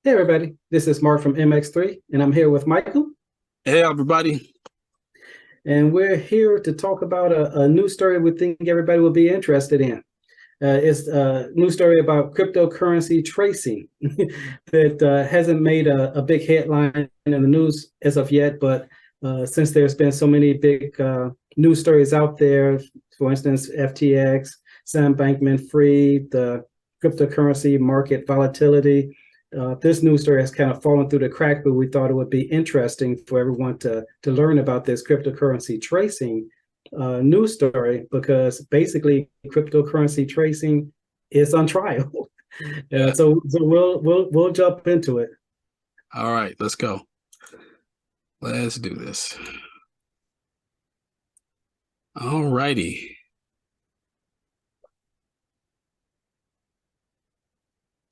Hey everybody, this is Mark from Mx3, and I'm here with Michael. Hey everybody. And we're here to talk about a new story we think everybody will be interested in. It's a new story about cryptocurrency tracing that hasn't made a big headline in the news as of yet, but since there's been so many big news stories out there, for instance, FTX, Sam Bankman-Fried, the cryptocurrency market volatility, this news story has kind of fallen through the crack, but we thought it would be interesting for everyone to learn about this cryptocurrency tracing news story, because basically cryptocurrency tracing is on trial. So we'll jump into it. All right, let's go. Let's do this. All righty.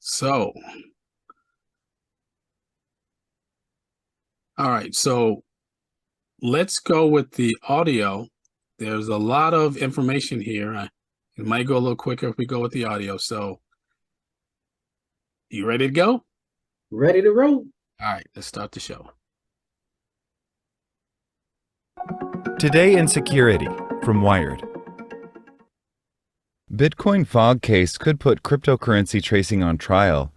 So, all right, so let's go with the audio. There's a lot of information here. It might go a little quicker if we go with the audio. So, you ready to go? Ready to roll. All right, let's start the show. Today in Security from Wired. Bitcoin fog case could put cryptocurrency tracing on trial.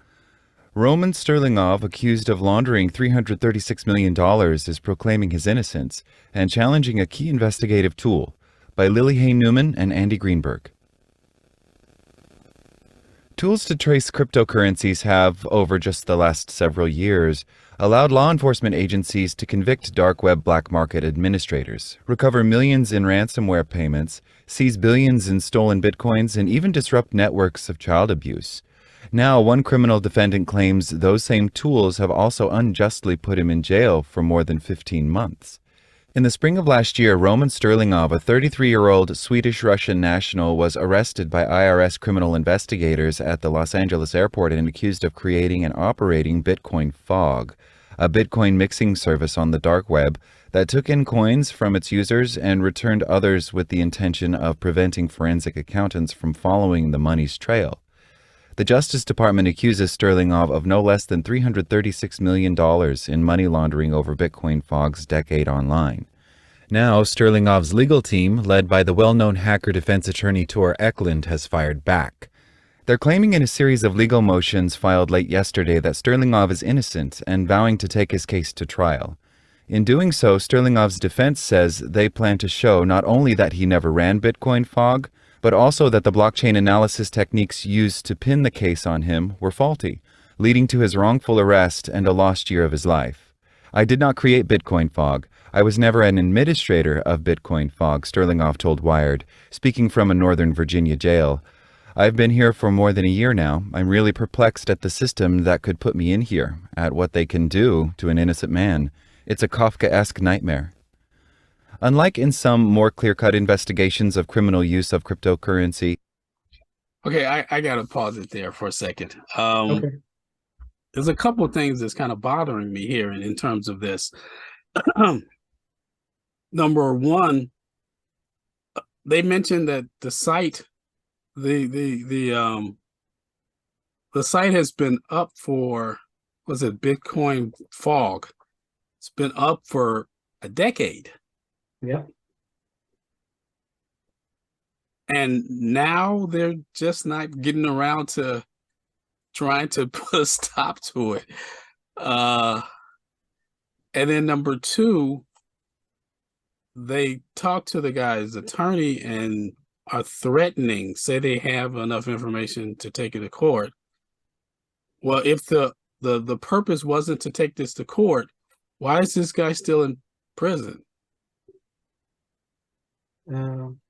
Roman Sterlingov, accused of laundering $336 million, is proclaiming his innocence and challenging a key investigative tool, by Lily Hay Newman and Andy Greenberg. Tools to trace cryptocurrencies have, over just the last several years, allowed law enforcement agencies to convict dark web black market administrators, recover millions in ransomware payments, seize billions in stolen bitcoins, and even disrupt networks of child abuse. Now, one criminal defendant claims those same tools have also unjustly put him in jail for more than 15 months. In the spring of last year, Roman Sterlingov, a 33-year-old Swedish-Russian national, was arrested by IRS criminal investigators at the Los Angeles airport and accused of creating and operating Bitcoin Fog, a Bitcoin mixing service on the dark web that took in coins from its users and returned others with the intention of preventing forensic accountants from following the money's trail. The Justice Department accuses Sterlingov of no less than $336 million in money laundering over Bitcoin Fog's decade online. Now, Sterlingov's legal team, led by the well-known hacker defense attorney Tor Eklund, has fired back. They're claiming in a series of legal motions filed late yesterday that Sterlingov is innocent and vowing to take his case to trial. In doing so, Sterlingov's defense says they plan to show not only that he never ran Bitcoin Fog, but also that the blockchain analysis techniques used to pin the case on him were faulty, leading to his wrongful arrest and a lost year of his life. I did not create Bitcoin Fog. I was never an administrator of Bitcoin Fog, Sterlingov told Wired, speaking from a Northern Virginia jail. I've been here for more than a year now. I'm really perplexed at the system that could put me in here, at what they can do to an innocent man. It's a Kafkaesque nightmare. Unlike in some more clear-cut investigations of criminal use of cryptocurrency. Okay, I got to pause it there for a second. Okay. There's a couple of things that's kind of bothering me here in terms of this. Number one, they mentioned that the site, the site has been up for, was it Bitcoin Fog? It's been up for a decade. Yeah. And now they're just not getting around to trying to put a stop to it. And then number two, they talked to the guy's attorney and are threatening, say they have enough information to take it to court. Well, if the purpose wasn't to take this to court, why is this guy still in prison?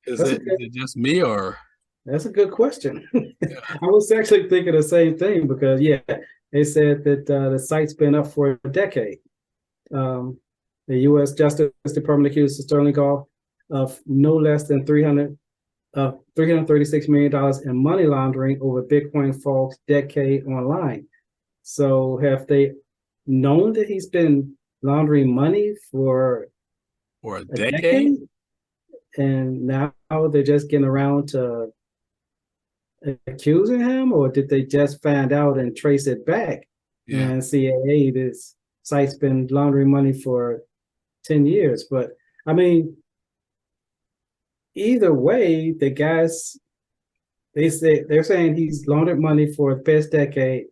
Is it just me, or? That's a good question. I was actually thinking the same thing, because they said that the site's been up for a decade. The U.S. Justice Department accused Sterlingov of no less than $336 million in money laundering over Bitcoin Fog's decade online. So have they known that he's been laundering money for a decade? And now they're just getting around to accusing him, or did they just find out and trace it back Yeah. And CAA, this site's been laundering money for 10 years. But I mean, either way, the guys, they're saying he's laundered money for the past decade,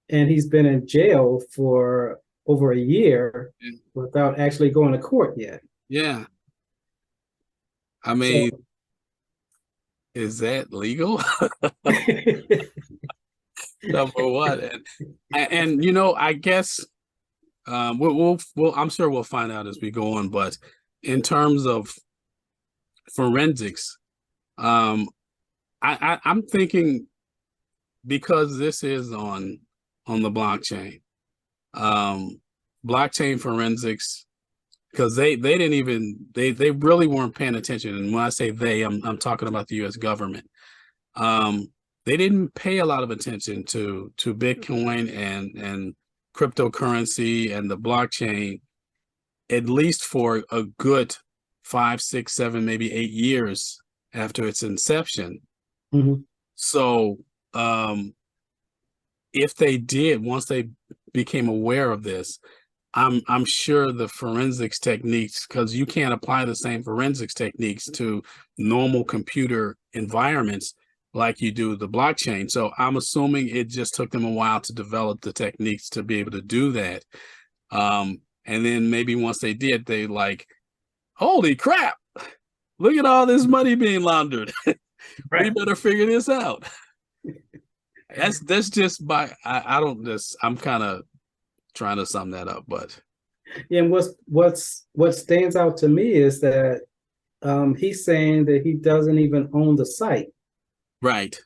and he's been in jail for over a year without actually going to court yet. Yeah. I mean, So, is that legal? Number one. And you know, I guess we'll I'm sure we'll find out as we go on, but in terms of forensics, I'm thinking, because this is on the blockchain, blockchain forensics, because they didn't even they really weren't paying attention. And when I say they, I'm talking about the US government. They didn't pay a lot of attention to Bitcoin and cryptocurrency and the blockchain, at least for a good 5, 6, 7, maybe 8 years after its inception. Mhm. So if they did, once they became aware of this, I'm sure the forensics techniques, because you can't apply the same forensics techniques to normal computer environments like you do the blockchain. So I'm assuming it just took them a while to develop the techniques to be able to do that. And then maybe once they did, they like, holy crap, look at all this money being laundered. We better figure this out. That's just I don't just, I'm kind of trying to sum that up, but Yeah, and what stands out to me is that he's saying that he doesn't even own the site. right.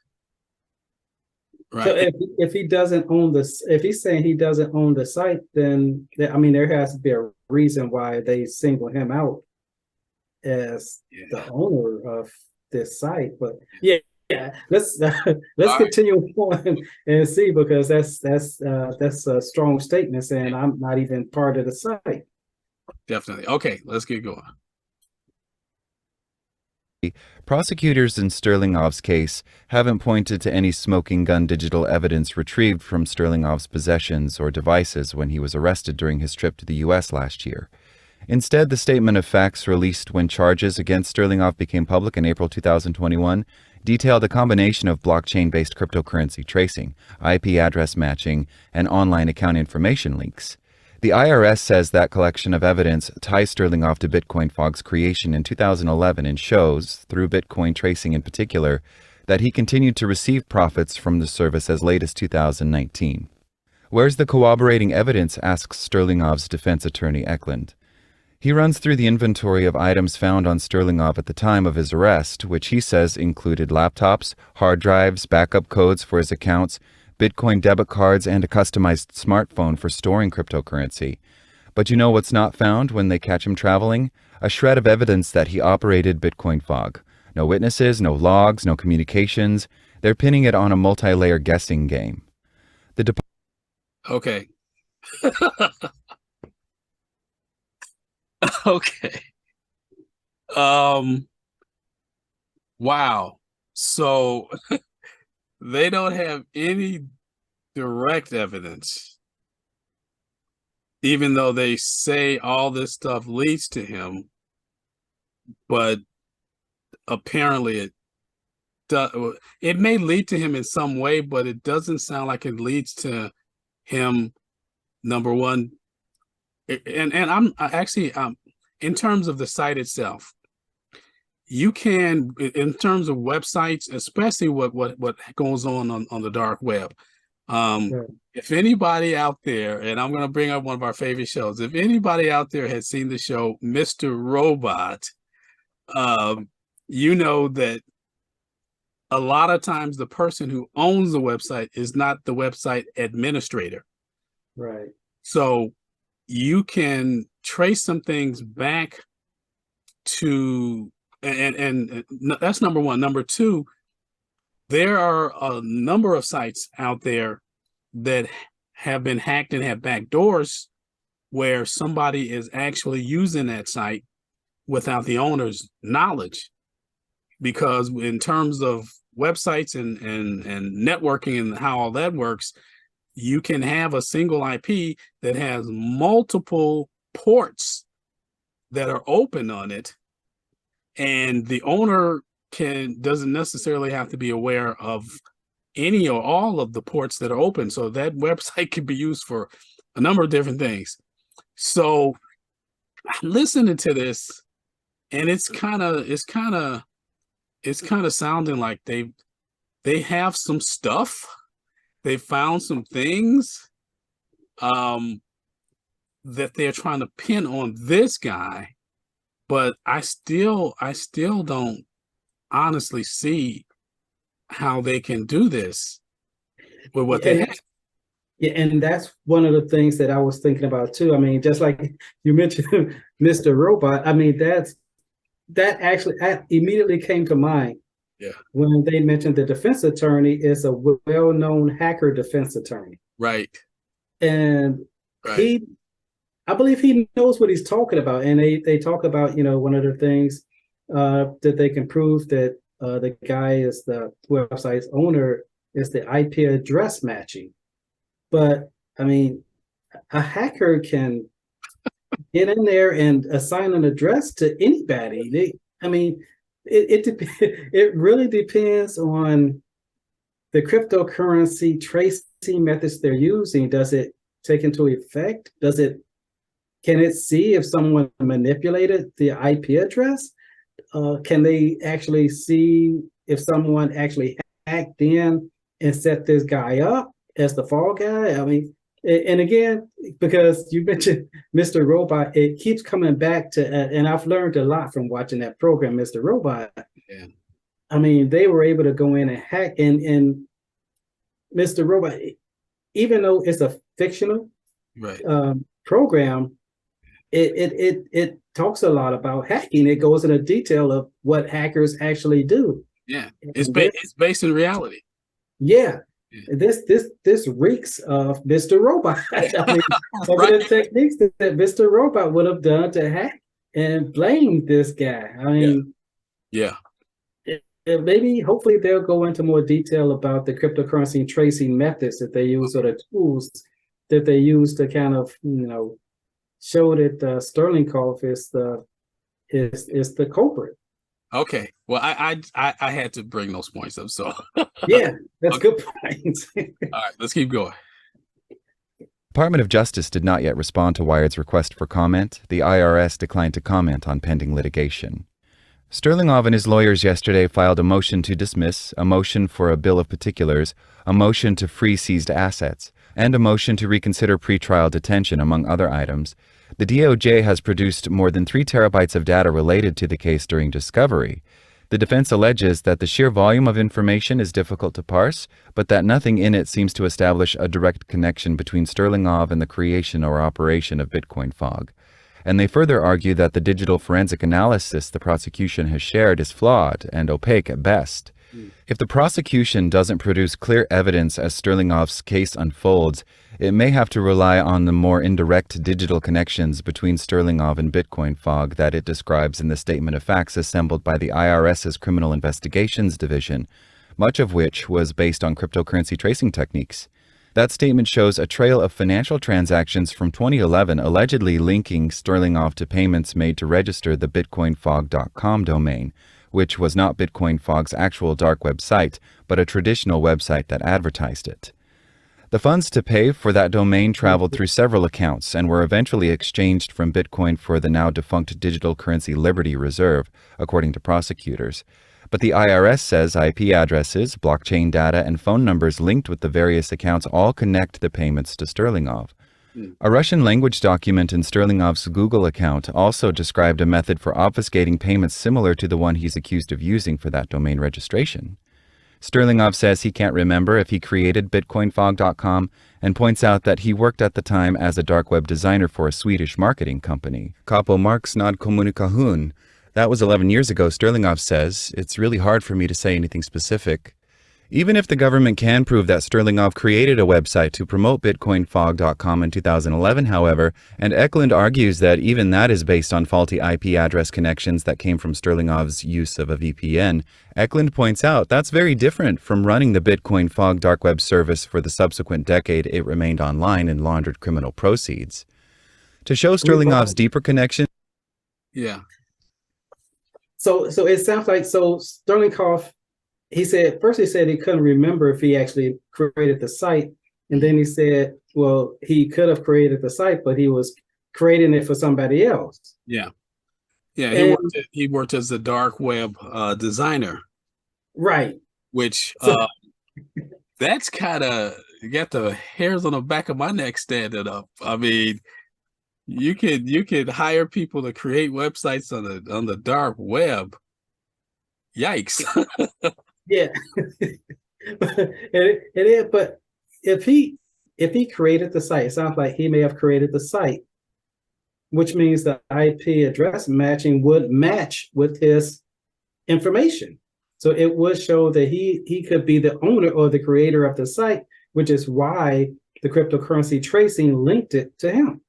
So if he doesn't own if he's saying he doesn't own the site, then I mean there has to be a reason why they single him out as the owner of this site. But yeah, let's continue on and see, because that's a strong statement saying I'm not even part of the site. Definitely. Okay, let's get going. Prosecutors in Sterlingov's case haven't pointed to any smoking gun digital evidence retrieved from Sterlingov's possessions or devices when he was arrested during his trip to the U.S. last year. Instead, the statement of facts released when charges against Sterlingov became public in April 2021 detailed a combination of blockchain-based cryptocurrency tracing, IP address matching, and online account information leaks. The IRS says that collection of evidence ties Sterlingov to Bitcoin Fog's creation in 2011 and shows, through Bitcoin tracing in particular, that he continued to receive profits from the service as late as 2019. Where's the corroborating evidence, asks Sterlingov's defense attorney Eklund. He runs through the inventory of items found on Sterlingov at the time of his arrest, which he says included laptops, hard drives, backup codes for his accounts, Bitcoin debit cards, and a customized smartphone for storing cryptocurrency. But you know what's not found when they catch him traveling? A shred of evidence that he operated Bitcoin Fog. No witnesses, no logs, no communications. They're pinning it on a multi-layer guessing game. Okay. Okay. Wow. So they don't have any direct evidence, even though they say all this stuff leads to him, but apparently it may lead to him in some way, but it doesn't sound like it leads to him, number one. And I'm actually in terms of the site itself, you can, in terms of websites, especially what goes on the dark web. If anybody out there, and I'm going to bring up one of our favorite shows, if anybody out there had seen the show Mr. Robot, you know that a lot of times the person who owns the website is not the website administrator. Right. So you can trace some things back to, and that's number one. Number two, there are a number of sites out there that have been hacked and have backdoors where somebody is actually using that site without the owner's knowledge. Because in terms of websites and networking and how all that works, you can have a single IP that has multiple ports that are open on it, and the owner doesn't necessarily have to be aware of any or all of the ports that are open. So that website can be used for a number of different things. So listening to this, and it's kind of sounding like they have some stuff. They found some things that they're trying to pin on this guy, but I still don't honestly see how they can do this with what they have. Yeah, and that's one of the things that I was thinking about too. I mean, just like you mentioned, Mr. Robot. I mean, that actually immediately came to mind. Yeah. When they mentioned the defense attorney is a well-known hacker defense attorney. Right. And I believe he knows what he's talking about. And they talk about, one of the things that they can prove that the guy is the website's owner is the IP address matching. But I mean, a hacker can get in there and assign an address to anybody. It really depends on the cryptocurrency tracing methods they're using. Does it take into effect? Can it see if someone manipulated the IP address? Can they actually see if someone actually hacked in and set this guy up as the fall guy? I mean, and again, because you mentioned Mr. Robot, it keeps coming back to, and I've learned a lot from watching that program, Mr. Robot. Yeah. I mean, they were able to go in and hack, and Mr. Robot, even though it's a fictional program, it talks a lot about hacking. It goes into detail of what hackers actually do. Yeah, it's based in reality. Yeah. This reeks of Mr. Robot. I mean, some of the techniques that Mr. Robot would have done to hack and blame this guy. I mean, maybe hopefully they'll go into more detail about the cryptocurrency tracing methods that they use, or the tools that they use to kind of show that Sterling Cough is the culprit. Okay, well, I had to bring those points up, so yeah, that's good points. All right, let's keep going. Department of Justice did not yet respond to Wired's request for comment. The IRS declined to comment on pending litigation. Sterlingov and his lawyers yesterday filed a motion to dismiss, a motion for a bill of particulars, a motion to free seized assets, and a motion to reconsider pretrial detention, among other items. The DOJ has produced more than 3 terabytes of data related to the case during discovery. The defense alleges that the sheer volume of information is difficult to parse, but that nothing in it seems to establish a direct connection between Sterlingov and the creation or operation of Bitcoin Fog. And they further argue that the digital forensic analysis the prosecution has shared is flawed and opaque at best. If the prosecution doesn't produce clear evidence as Sterlingov's case unfolds, it may have to rely on the more indirect digital connections between Sterlingov and Bitcoin Fog that it describes in the statement of facts assembled by the IRS's Criminal Investigations Division, much of which was based on cryptocurrency tracing techniques. That statement shows a trail of financial transactions from 2011 allegedly linking Sterlingov to payments made to register the bitcoinfog.com domain, which was not Bitcoin Fog's actual dark web site, but a traditional website that advertised it. The funds to pay for that domain traveled through several accounts and were eventually exchanged from Bitcoin for the now defunct digital currency Liberty Reserve, according to prosecutors. But the IRS says IP addresses, blockchain data, and phone numbers linked with the various accounts all connect the payments to Sterlingov. A Russian language document in Sterlingov's Google account also described a method for obfuscating payments similar to the one he's accused of using for that domain registration. Sterlingov says he can't remember if he created bitcoinfog.com and points out that he worked at the time as a dark web designer for a Swedish marketing company, Capo Marknad Kommunikation. That was 11 years ago, Sterlingov says. It's really hard for me to say anything specific. Even if the government can prove that Sterlingov created a website to promote BitcoinFog.com in 2011, however, and Eklund argues that even that is based on faulty IP address connections that came from Sterlingov's use of a VPN, Eklund points out that's very different from running the Bitcoin Fog dark web service for the subsequent decade it remained online and laundered criminal proceeds. To show Sterlingov's deeper connection. Yeah. So it sounds like, Sterlingov, he said he couldn't remember if he actually created the site. And then he said, well, he could have created the site, but he was creating it for somebody else. Yeah. Yeah. He worked as a dark web designer. Right. Which that's kind of, you got the hairs on the back of my neck standing up. I mean, you could hire people to create websites on the dark web. Yikes. Yeah. it is, but if he created the site, it sounds like he may have created the site, which means the IP address matching would match with his information. So it would show that he could be the owner or the creator of the site, which is why the cryptocurrency tracing linked it to him.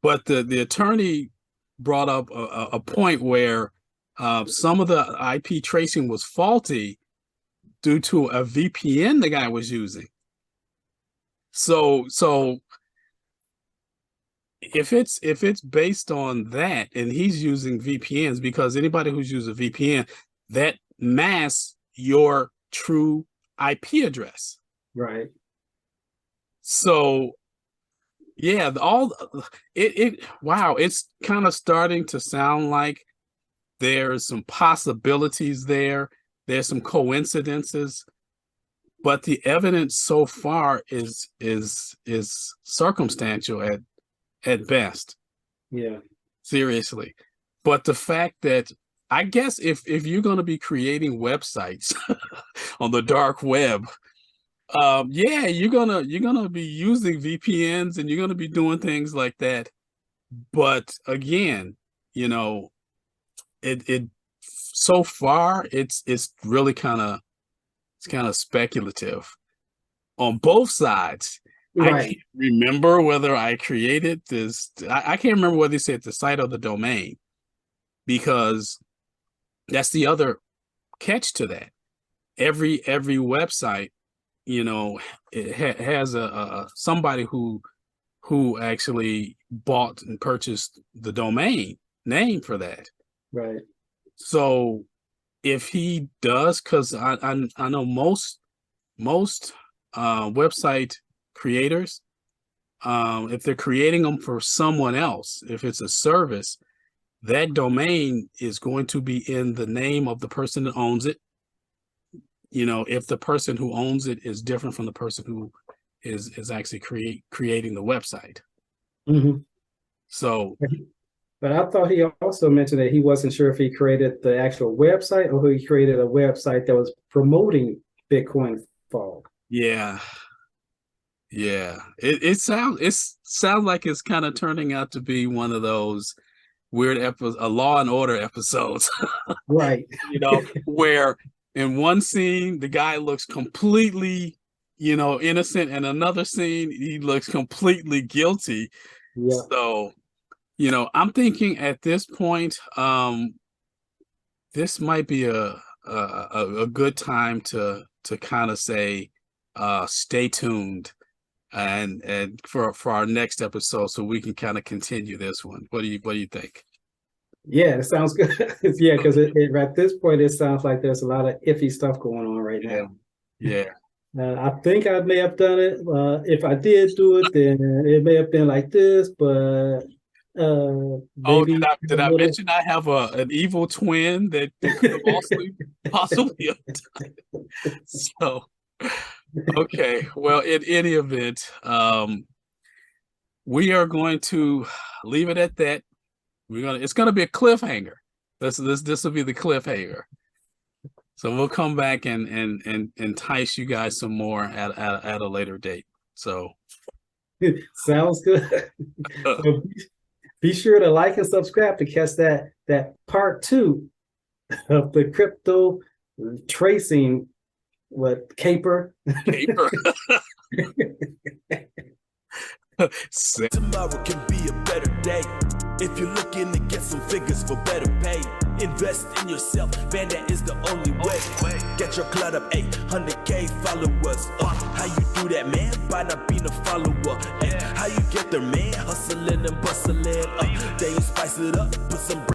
But the attorney brought up a point where some of the IP tracing was faulty due to a VPN the guy was using. So if it's based on that, and he's using VPNs, because anybody who's used a VPN, that masks your true IP address. Right. So yeah, wow, it's kind of starting to sound like there's some possibilities there. There's some coincidences, but the evidence so far is circumstantial at best. Yeah. Seriously. But the fact that, I guess if you're going to be creating websites on the dark web, yeah, you're gonna be using VPNs and you're gonna be doing things like that. But again, it so far it's really kind of speculative on both sides. Right. I can't remember whether I created this. I can't remember whether they said the site or the domain, because that's the other catch to that. Every website, it has a somebody who actually bought and purchased the domain name for that. Right. So if he does, because I know most website creators, if they're creating them for someone else, if it's a service, that domain is going to be in the name of the person that owns it. If the person who owns it is different from the person who is actually creating the website. Mm-hmm. So, but I thought he also mentioned that he wasn't sure if he created the actual website or he created a website that was promoting Bitcoin Fog. Yeah. It sounds like it's kind of turning out to be one of those weird a Law and Order episodes. Right. Where in one scene the guy looks completely innocent, and another scene he looks completely guilty. Yeah. So I'm thinking at this point this might be a good time to kind of say stay tuned and for our next episode, so we can kind of continue this one. What do you think? Yeah, it sounds good. Yeah, because at this point it sounds like there's a lot of iffy stuff going on right now. Yeah. I think I may have done it. If I did do it, then it may have been like this, but maybe did I mention I have an evil twin that could have also possibly have done it? So okay, well, in any event, we are going to leave it at that. It's gonna be a cliffhanger. This will be the cliffhanger. So we'll come back and entice you guys some more at a later date. So sounds good. So be sure to like and subscribe to catch that part 2 of the crypto tracing what, caper. Paper. Tomorrow can be a better day. If you're looking to get some figures for better pay, invest in yourself, man, that is the only way. Get your club up, 100K followers. How you do that, man? By not being a follower. How you get there, man? Hustling and bustling. Then you spice it up, put some